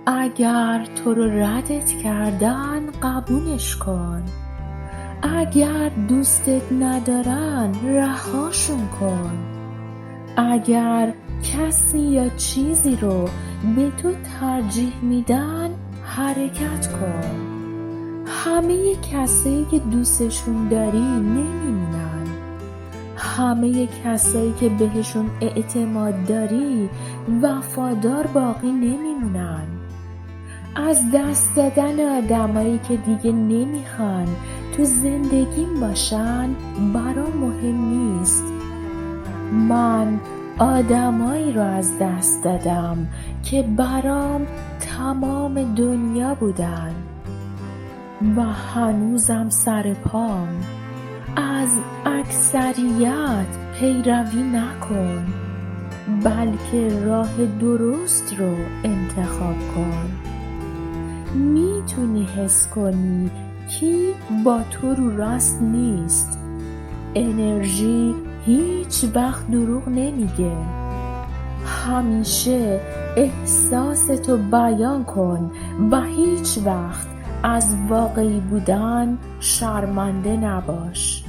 اگر تو رو ردت کردن قبولش کن، اگر دوستت ندارن رهاشون کن، اگر کسی یا چیزی رو به تو ترجیح میدن حرکت کن. همه کسایی که دوستشون داری نمیمونن، همه کسایی که بهشون اعتماد داری وفادار باقی نمیمونن. از دست دادن آدمایی که دیگه نمیخوان تو زندگیم باشن برام مهم نیست. من آدمایی رو از دست دادم که برام تمام دنیا بودن و هنوزم سر پام. از اکثریت پیروی نکن، بلکه راه درست رو انتخاب کن. میتونی حس کنی کی با تو رو راست نیست. انرژی هیچ وقت دروغ نمیگه. همیشه احساستو بیان کن و هیچ وقت از واقعی بودن شرمنده نباش.